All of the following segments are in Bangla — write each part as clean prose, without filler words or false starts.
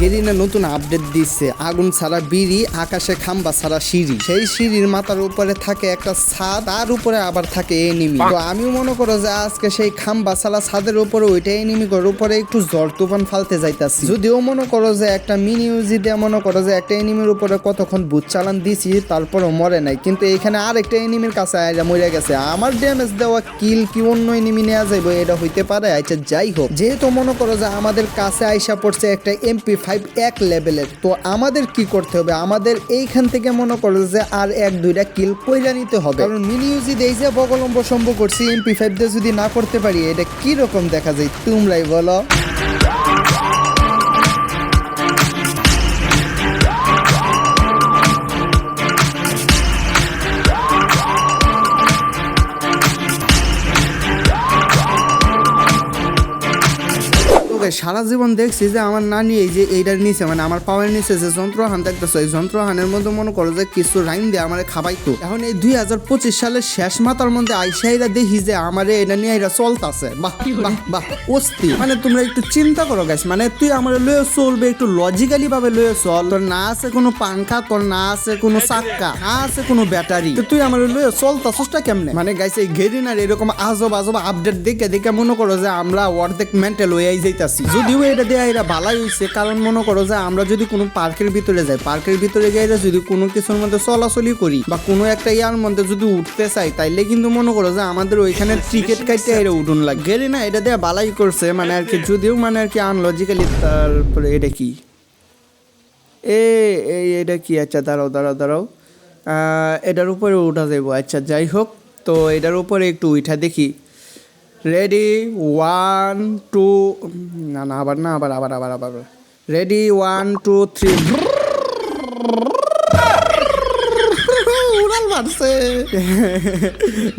গেরিনা নতুন আপডেট দিচ্ছে, আগুন ছাড়া বিড়ি, আকাশে খাম্বা ছাড়া সিঁড়ি। সেই সিঁড়ির মাথার উপরে থাকে একটা ছাদ, তার উপরে আবার থাকে এনিমি। তো আমিও মনে করো যে আজকে সেই খাম্বা ছাড়া ছাদের উপরে ওইটা এনিমি করে উপরে একটু ঝড় তুফান ফালতে যাইতাছি। যদিও মনে করো যে একটা মিনি ইউজি দিয়ে মনে করো যে একটা এনিমির উপরে কতক্ষণ বুট চালান দিছি, তারপরে মরে নাই। কিন্তু এখানে আর একটা এনিমির কাছে আইরা মরে গেছে। আমার ড্যামেজ দেওয়া কিল কি অন্য এনিমি নেওয়া যাইব, এটা হইতে পারে। আচ্ছা যাই হোক, যেহেতু মনে করো যে আমাদের কাছে আইসা পড়ছে একটা MP5 এক লেভেলের, তো আমাদের কি করতে হবে, আমাদের এইখান থেকে মনে করো যে আর এক দুইটা কিল কইরা নিতে হবে। কারণ মিনি ইউজি দেই যে বগলম্ব সম্ভব করছি, MP5 দিয়ে যদি না করতে পারি এটা কি রকম দেখা যায় তোমরাই বলো। সারা জীবন দেখছি যে আমার নানি এই যে এইটার নিচে মানে আমার পাওয়ার নিচে যে যন্ত্রহান দেখতেছো, এই যন্ত্রহানের মধ্যে মনে করো যে কিছু রাইন দিয়ে আমার খাবাইতো। এখন এই 2025 সালের শেষ মাথার মধ্যে আইসাইরা দেখি যে আমার এটা নিয়ে এরা চলতেছে। বাহ বাহ বাহ অস্থি। মানে তোমরা একটু চিন্তা করো গাইস, মানে তুই আমার লয়ে চলবে একটু লজিক্যালি ভাবে লয়ে চল। তোর না আছে কোনো পাঙ্খা, তোর না আছে কোনো চাক্কা, না আছে কোনো ব্যাটারি, তুই আমার লয়ে চলতাছসটা কেমনে? মানে গাইস এই গেরিনার এরকম আজব আজব আপডেট দেখে দেখে মনে করো যে আমরা অর্ধেক মেন্টাল হয়ে যাইতাছি। যদিও এটা দিয়ে এরা ভালাই হইছে, কারণ মনে করো যে আমরা যদি কোনো পার্কের ভিতরে যাই, পার্কের ভিতরে গিয়ে যদি কোনো কিছুর মধ্যে চলাচলি করি বা কোনো একটা ইয়ার মধ্যে যদি উঠতে চাই, তাইলে কিন্তু মনে করো যে আমাদের ওইখানে টিকিট কাটতে এরা উঠুন লাগে না। এটা দিয়ে ভালাই করছে মানে আর কি, যদিও মানে আর কি আনলজিক্যালি। তারপরে এটা কি এটা কি? আচ্ছা দাঁড়াও এটার উপরে উঠা যাইব। আচ্ছা যাই হোক, তো এটার উপরে একটু উঠা দেখি। রেডি 1 2 আবার রেডি 1 2 3 উড়াল মারছে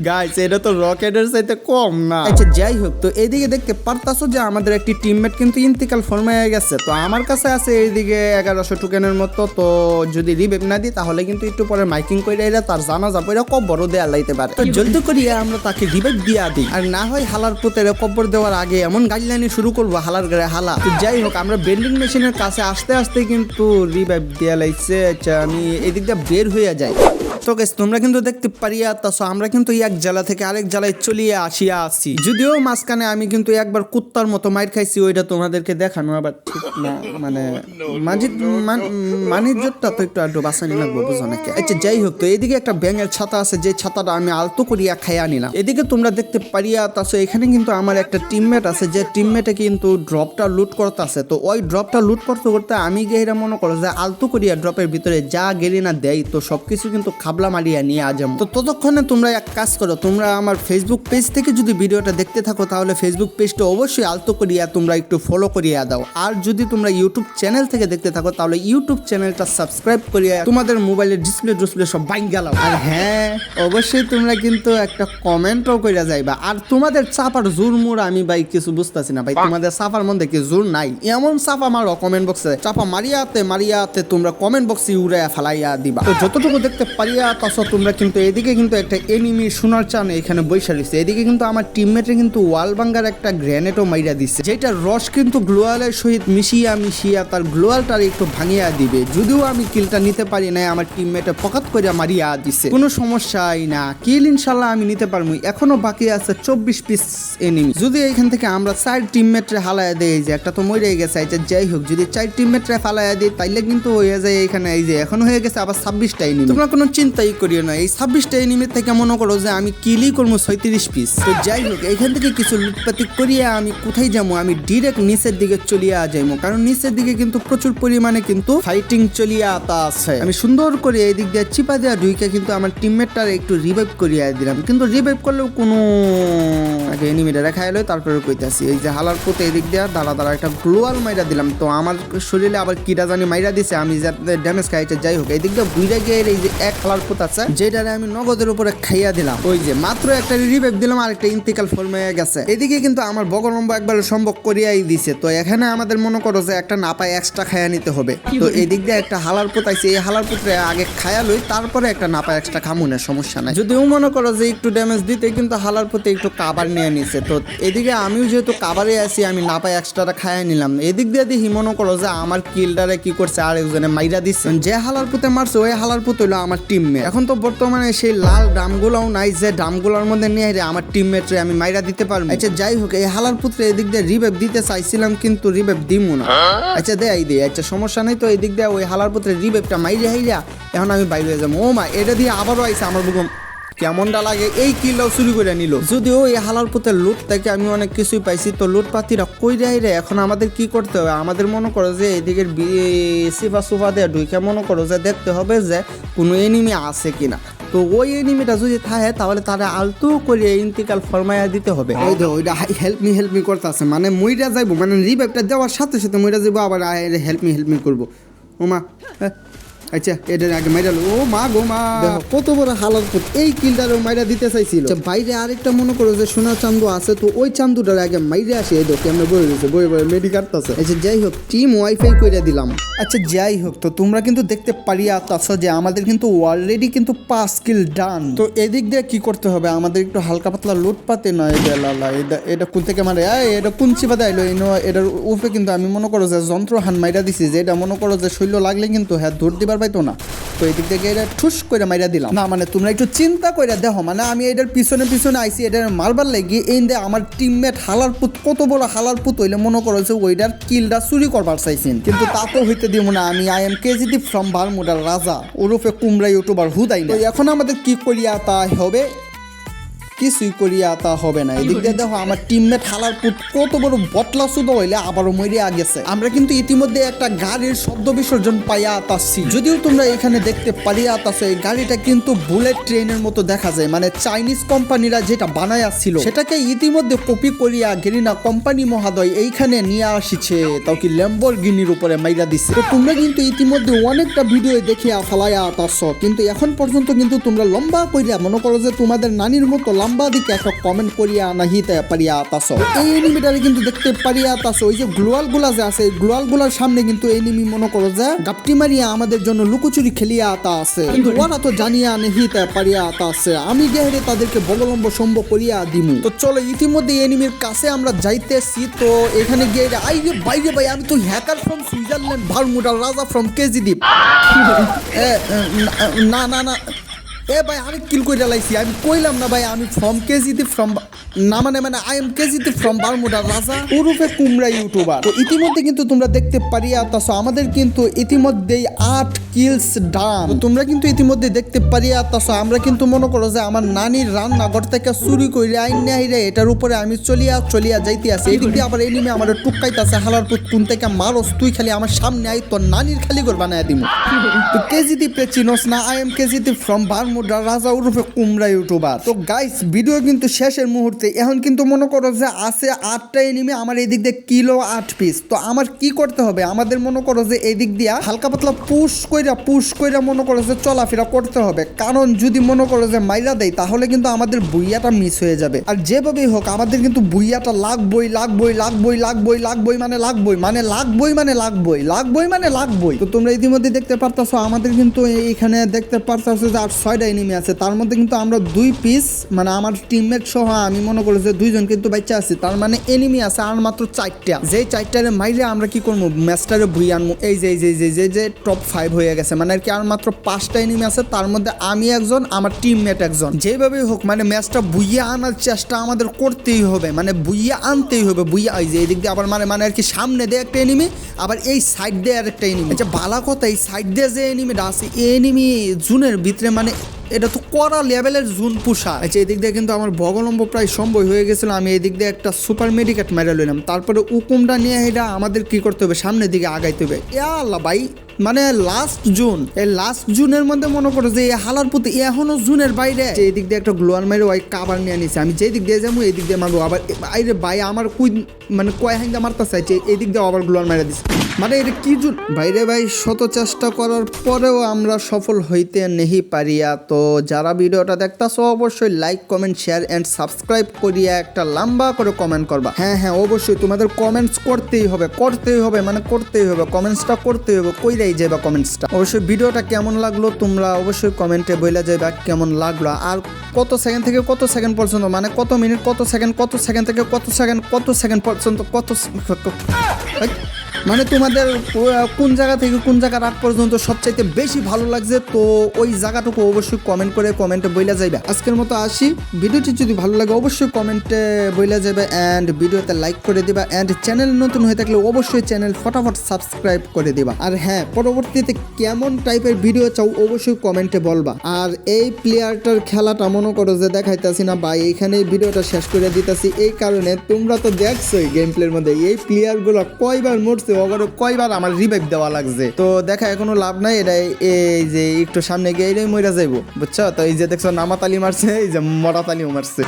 গাইস, এটা তো রকেটের চাইতে কম না। আচ্ছা যাই হোক, তো এইদিকে দেখতে পারতাছো যে আমাদের একটি টিমমেট কিন্তু ইন্তিকাল ফরমায়ে গেছে। তো আমার কাছে আছে এইদিকে 1100 টোকেনের মতো। তো যদি রিভাইভ না দিই তাহলে কিন্তু একটু পরে মাইকিং কইরা এরা তার জানাজা পড়া কবর দেয়া লাইতে পারে। তো জলদি করিয়া আমরা তাকে রিভাইভ দিয়া দিই, আর না হয় হালার পুতের কবর দেওয়ার আগে এমন গাইডলাইন শুরু করবো হালার গায়ে হালা। তো যাই হোক, আমরা বেন্ডিং মেশিনের কাছে আস্তে আস্তে কিন্তু রিভাইভ দেয়া লাইছে। আচ্ছা আমি এদিক দিয়ে বের হয়ে যাই। তো গাইস তোমরা কিন্তু দেখতে পারিয়া তাছো আমরা কিন্তু এক জেলা থেকে আরেক জেলায় চলিয়ে আসি। যদিও মাঝখানে আমি কিন্তু একবার কুত্তার মতো মাইর খাইছি, ওইটা তোমাদেরকে দেখানো আবার ঠিক না। মানে মানিজ্যটা তো একটু আড্ডু বাঁচানি লাগবো, বুঝো নাকি? আচ্ছা যাই হোক, তো এদিকে একটা ব্যাঙের ছাতা আছে, যে ছাতাটা আমি আলতো করিয়া খাইয়া নিলাম। এদিকে তোমরা দেখতে পারিয়া তাছো এখানে কিন্তু আমার একটা টিমমেট আছে, যে টিমমেটে কিন্তু ড্রপটা লুট করতে আছে। তো ওই ড্রপটা লুট করতে করতে আমি গিয়ে মনে করো যে আলতো করিয়া ড্রপের ভিতরে যা গেরিনা দেয়, তো সবকিছু কিন্তু খাবলা মারিয়া নিয়ে আজম। তো ততক্ষণে তোমরা এক কাজ করো, তোমরা আমার ফেসবুক পেজ থেকে যদি ভিডিওটা দেখতে থাকো তাহলে ফেসবুক পেজটা অবশ্যই আলতো করিয়া তোমরা একটু ফলো করিয়া দাও। আর যদি তোমরা ইউটিউব চ্যানেল থেকে দেখতে থাকো তাহলে ইউটিউব চ্যানেলটা সাবস্ক্রাইব করিয়া তোমাদের মোবাইলের ডিসপ্লে সব বাইং গেল। আর হ্যাঁ, অবশ্যই তোমরা কিন্তু একটা কমেন্টও করিয়া যাইবা। আর তোমাদের চাপার জোর মুড় আমি ভাই কিছু বুঝতেছি না ভাই, তোমাদের চাপার মধ্যে কি জোর নাই? এমন চাপা মারো কমেন্ট বক্সে, চাপা মারিয়াতে তোমরা কমেন্ট বক্সে উড়াইয়া ফালাইয়া দিবা। তো যতটুকু দেখতে পারিয়া তাছো তোমরা কিন্তু এদিকে কিন্তু একটা এনিমি সোনার চান এখানে বৈশা রয়েছে। এদিকে কিন্তু আমার টিমমেটে কিন্তু ওয়াল ভাঙ্গার একটা গ্রেনেডও মাইরা দিচ্ছে, যেটা রস কিন্তু গ্লোয়ালের সহিত মিশিয়া তার গ্লোয়ালটার একটু ভাঙিয়া দিবে। যদিও আমি কিলটা নিতে পারি না, আমার টিমমেটে পকাত করে মারিয়া দিছে। কোনো সমস্যাই না, কিল ইনশাল্লাহ আমি নিতে পারবো। এখনো বাকি আছে 24 পিস এনিমি। যদি এখান থেকে আমরা 4 টিমমেটরে হালাইয়া দেই, যে একটা তো মরে গেছে। যাই হোক, যদি 4 টিমমেটরে ফালাইয়া দিই তাইলে কিন্তু হয়ে যায় এখানে এই যে এখন হয়ে গেছে আবার 26টা এনিমি। তোমরা কোনো চিন্তাই করিও না, এই 26টা এনিমি থেকে মনে করো যে আমি কিলই করবো 36 পিস। তো যাই হোক, এখান থেকে কিছু লুটপাতি করিয়া আমি কোথায় যাবো, আমি ডিরেক্ট নিচের দিকে চলিয়া যাইবো। কারণ নিচের দিকে কিন্তু প্রচুর পরিমাণে কিন্তু ফাইটিং চলিয়া আছে। আমি সুন্দর করে এই দিক দিয়ে চিপা দেওয়া ঢুইকে কিন্তু আমার টিমমেটটার একটু রিভাইভ করিয়া দিলাম। কিন্তু রিভাইভ করলেও কোনো আগে এনিমিটা রেখা এলো, তারপরে কইতাছি এই যে হালার পোতে এদিক দিয়ে দাঁড়া একটা গ্লোয়াল মাইরা দিলাম। তো আমার শরীরে আবার কিটা জানি মাইরা দিছে, আমি যাতে ড্যামেজ খাইছে। যাই হোক, এই দিক দিয়ে বুইরা গিয়ে এই যে এক হালার পুত আছে যেটারে আমি নগদের উপরে খাইয়া দিলাম। ওই যে মাত্র একটা রিভাইভ দিলাম আর একটা ইন্তিকাল ফর্মে গেছে। এদিকে কিন্তু আমার বগলম্ব একবার সম্ভব করিয়াই দিছে। তো এখানে আমাদের মনে করো যে একটা নাপায় এক্সট্রা খাইয়া নিতে হবে। তো এদিক দিয়ে একটা হালার পুত আইছে, এই হালার পুত্রে আগে খায়া লই, তারপরে একটা নাপায় এক্সট্রা খামুনের সমস্যা নাই। যদিও মনে করো যে একটু ড্যামেজ দিতে কিন্তু হালার পুতে একটু কাবার নিয়ে নিছে। তো এদিকে আমিও যেহেতু কাবারে আছি আমি নাপায় এক্সট্রাটা খাইয়া নিলাম। এদিক দিয়ে দেখি মনে করো যে আমার কিলটারে কি করছে আরেকজনে মাইরা দিচ্ছে। যে হালার পুতে মারছে ওই হালার পুত হইলো আমার টিমমেট। এখন তো বর্তমানে সেই লাল ড্রামগুলোও নাই যে ড্রামগুলোর মধ্যে নিয়ে আমার টিমমেটরে আমি মাইরা দিতে পারবো। আচ্ছা যাই হোক, এই হালার পুত্রে এদিক দিয়ে রিভাইভ দিতে চাইছিলাম কিন্তু রিভাইভ দিমু না। আচ্ছা দেয় দে, আচ্ছা সমস্যা নেই। তো এদিক দিয়ে ওই হালার পুত্রে রিভাইভটা মাইরে হাইরা এখন আমি বাইরে হয়ে যাবো। ও মা, এটা দিয়ে আবারও আইছে আমার বুকম, কেমনটা লাগে। এই কিলটাও চুরি করে নিল। যদিও এই হালার পুতে লুট থেকে আমি অনেক কিছুই পাইছি। তো লুট পাতিরা কই যায় রে, এখন আমাদের কি করতে হবে? আমাদের মনে করো যে এদিকের সিফা সুফা দিয়ে ঢুকে মনে করো যে দেখতে হবে যে কোনো এনিমি আছে কিনা। তো ওই এনিমিটা যদি থাকে তাহলে তারা আলতু করে ইন্তিকাল ফরমাইয়া দিতে হবে। ওই তো ওইটা হেল্প মি করতেছে, মানে মইরা যাইবো, মানে রিভাইভটা দেওয়ার সাথে সাথে মইরা যাইবো, আবার হেল্প মি করবো। ও মা, আচ্ছা এটা আগে মাইরাল। ও মা গো মা, কত বড় হালার পুত, এই কিলটারও মাইরা দিতে চাইছিল। বাইরে আরেকটা মনে করো যে সোনা চান্দু আছে, তো ওই চান্দুটার আগে মাইরে আসে। এই দেখো আমরা বই রয়েছে, বই মেডি কাটতেছে। আচ্ছা যাই হোক, টিম ওয়াইফাই করে দিলাম। আচ্ছা যাই হোক, তো তোমরা কিন্তু দেখতে পারিয়া আছো যে আমাদের কিন্তু অলরেডি কিন্তু 5 কিল ডান। তো এদিক দিয়ে কি করতে হবে? আমাদের একটু হালকা পাতলা লুট পাতে নয়। এটা কোন থেকে মানে এটা কোন চিপাতে আইলো? এটার উপরে কিন্তু আমি মনে করো যে যন্ত্র হান মাইরা দিছি, যে এটা মনে করো যে শৈল লাগলে কিন্তু হ্যাঁ ধর দিবার পাইতো না। তো এদিক থেকে এটা ঠুস করে মাইরা দিলাম। না মানে তোমরা একটু চিন্তা করে দেখো, মানে আমি এটার পিছনে আইছি, এটার মারবার লাগি এই দে আমার টিমমেট হালার পুত, কত বড় হালার পুত হইলে মনে করো যে ওইটার কিলটা চুরি করবার চাইছেন, কিন্তু তা তো হইতে দিব না। আমি আই এম কেজিটি ফ্রম বারমুডার রাজা ওরফে কুমড়া ইউটিউবার হুদাই না। এখন আমাদের কি করিয়া তা হবে? কিছুই করিয়া তা হবে না। এদিক দিয়ে দেখো আমার টিমমেট হালার পুত কত বড় বটলা শুধু হইলে আবারও মরিয়া গেছে। আমরা কিন্তু ইতিমধ্যে একটা গাড়ির শব্দ বিসর্জন পাইয়া আসছি। যদিও তোমরা এখানে দেখতে পারিয়া আসছো, এই গাড়িটা কিন্তু বুলেট ট্রেনের মতো দেখা যায়, মানে চাইনিজ কোম্পানিরা যেটা বানায় আসছিল সেটাকে ইতিমধ্যে কপি করিয়া গেরিনা কোম্পানি মহাদয় এইখানে নিয়ে আসিছে, তাও কি ল্যাম্বরগিনির উপরে মাইরা দিচ্ছে। তো তোমরা কিন্তু ইতিমধ্যে অনেকটা ভিডিও দেখিয়া ফেলাইয়া আসছো, কিন্তু এখন পর্যন্ত কিন্তু তোমরা লম্বা করিয়া মনে করো যে তোমাদের নানির মতো লম্বা দিকে একটা কমেন্ট করিয়া নাহিতে পারিয়া তাছো। এই এনিমিটারে কিন্তু দেখতে পারিয়া তাছো, ওই যে গ্লোয়াল গুলা যে আছে, গ্লোয়াল গুলার সামনে কিন্তু এনিমি মনে করো যে গাপটি মারিয়া আমাদের জন্য লুকোচুরি খেলিয়া আতা আছে, কিন্তু ওরা তো জানিয়া নাহিতে পারিয়া আতা আছে। আমি গেহরে তাদেরকে বগলম্ব সম্ভব করিয়া দিমু। তো চলো ইতিমধ্যে এনিমির কাছে আমরা যাইতেছি। তো এখানে গিয়ে আইরে বাইরে ভাই, আমি তো হ্যাকার ফ্রম সুইজারল্যান্ড, বারমুডা রাজা ফ্রম কেজিদ্বীপ। না না না এ ভাই, আমি কিল করে লাইছি। আমি কইলাম না ভাই আমি ফ্রম কেজিদ্বীপ, ফ্রম না মানে আই এম কেজিদ্বীপ ফ্রম বারমুডা রাজা ওরফে কুমড়া ইউটিউবার। তো ইতিমধ্যে কিন্তু তোমরা দেখতে পারিয়া তাছো আমাদের কিন্তু ইতিমধ্যেই 8 কিলস ডান। তোমরা কিন্তু ইতিমধ্যে দেখতে পারিয়া তাছো আমরা কিন্তু মনে করো যে আমার নানির রান্নাঘর থেকে চুরি করে আইনে আইরে এটার উপরে আমি চলিয়া যাইতে আছি। এদিক দিয়ে আবার এনিমি আমার টুকাইতাছে, হালার পুত কোন থেকে মারস তুই, খালি আমার সামনে আই তোর নানির খালি করে বানায় দিমু। তো কেজিদ্বীপে চিনোস না, আই এম কেজিদ্বীপ ফ্রম বারমুডা রাজা ওরফে কুমড়া ইউটিউবার। তো গাইস ভিডিও কিন্তু শেষের মুহূর্তে, এখন কিন্তু মনে করো যে আছে 8টা এনিমি, আমার এই দিক দিয়ে কিলো 8 পিস। তো আমার কি করতে হবে? আমাদের মনে করো যে এই দিক দিয়া হালকা পাতলা পুশ কইরা মনে করো যে চলাফেরা করতে হবে, কারণ যদি মনে করো যে মাইরা দেয় তাহলে কিন্তু আমাদের বুইয়াটা মিস হয়ে যাবে। আর যেভাবেই হোক আমাদের কিন্তু বুইয়াটা লাগবই। তো তোমরা ইতিমধ্যে দেখতে পারতাছো আমাদের কিন্তু এইখানে দেখতে পারতাছো যে 6টা এনিমি আছে, তার মধ্যে কিন্তু আমরা 2 পিস, মানে আমার টিমমেট সহ আমি মনে করি যে 2জন কিন্তু বাচ্চা আছে, তার মানে এনিমি আছে আর মাত্র 4টা। যে 4টারে মাইরে আমরা কি করবো? ম্যাচটারে ভুই আনবো। এই যে টপ 5 হয়ে গেছে, মানে আর কি আর মাত্র 5টা এনিমি আছে, তার মধ্যে আমি একজন, আমার টিমমেট একজন। যেভাবেই হোক মানে ম্যাচটা বুইয়া আনার চেষ্টা আমাদের করতেই হবে, মানে বুইয়া আনতেই হবে। বুইয়া এই যে এদিক দিয়ে আবার মানে আর কি সামনে দিয়ে একটা এনিমি, আবার এই সাইড দিয়ে আরেকটা এনিমি। আচ্ছা ভালো কথা, এই সাইড দিয়ে যে এনিমিটা আছে এই এনিমি জুনের ভিতরে মানে এটা তো কড়া লেভেলের জুন পুষা। আচ্ছা এদিক দিয়ে কিন্তু আমার ভগলম্ব প্রায় সম্ভব হয়ে গেছিল, আমি এদিক দিয়ে একটা সুপার মেডিকেট মেরে লইলাম। তারপরে উকুমটা নিয়ে এটা আমাদের কি করতে হবে, সামনের দিকে আগাইতে হবে। আল্লাহ ভাই, মানে লাস্ট জুন, এই লাস্ট জুনের মধ্যে মনে করো যে হালার প্রতি এখনো জুনের বাইরে। এই দিক দিয়ে একটা গ্লোয়ার মেরে ওই কাবার নিয়ে নিছে, আমি যেই দিক দিয়ে যাবো এই দিক দিয়ে মারবো। আবার আইরে ভাই আমার কুই মানে কয় হ্যাঙ্গা মারতে চাইছে, এই দিক দিয়ে আবার গ্লোয়ার মেরে দিচ্ছে। মানে এটা কি জুন বাইরে ভাই। শত চেষ্টা করার পরেও আমরা সফল হইতে নেহি পারিয়া। তো যারা ভিডিওটা দেখতাছো অবশ্যই like comment share and subscribe করিয়া একটা লম্বা করে কমেন্ট করবা। হ্যাঁ হ্যাঁ অবশ্যই তোমাদের কমেন্টস করতেই হবে, মানে করতেই হবে, কমেন্টসটা করতেই হবে। কইরাই যাবা কমেন্টসটা। অবশ্যই ভিডিওটা কেমন লাগলো তোমরা অবশ্যই কমেন্টে বইলা যাইবা কেমন লাগলো, আর কত সেকেন্ড থেকে কত সেকেন্ড পর্যন্ত, মানে কত মিনিট কত সেকেন্ড থেকে কত সেকেন্ড পর্যন্ত মানে তোমাদের কোন জায়গা থেকে কোন জায়গার আগ পর্যন্ত সবচাইতে বেশি ভালো লাগছে, তো ওই জায়গাটুকু অবশ্যই কমেন্টে বইলা যাইবা। আজকের মতো আসি, ভিডিওটি যদি ভালো লাগে অবশ্যই কমেন্টে বইলা যাবে অ্যান্ড ভিডিওতে লাইক করে দিবা অ্যান্ড চ্যানেল নতুন হয়ে থাকলে অবশ্যই চ্যানেল ফটাফট সাবস্ক্রাইব করে দিবা। আর হ্যাঁ, পরবর্তীতে কেমন টাইপের ভিডিও চাও অবশ্যই কমেন্টে বলবা। আর এই প্লেয়ারটার খেলাটা মনে করো যে দেখাইতাছি না ভাই, এখানে ভিডিওটা শেষ করে দিতেছি। এই কারণে তোমরা তো দেখছোই গেম প্লের মধ্যে এই প্লেয়ারগুলো কয়বার মরছে, ওগুলো কয়বার আমার রিভাইভ দেওয়া লাগছে। তো দেখা এখনো লাভ নাই, এটা এই যে একটু সামনে গিয়ে মইরা যাইবো, বুঝছো? তো এই যে দেখছো নামাতালি মারছে, এই যে মরাতালিও মারছে।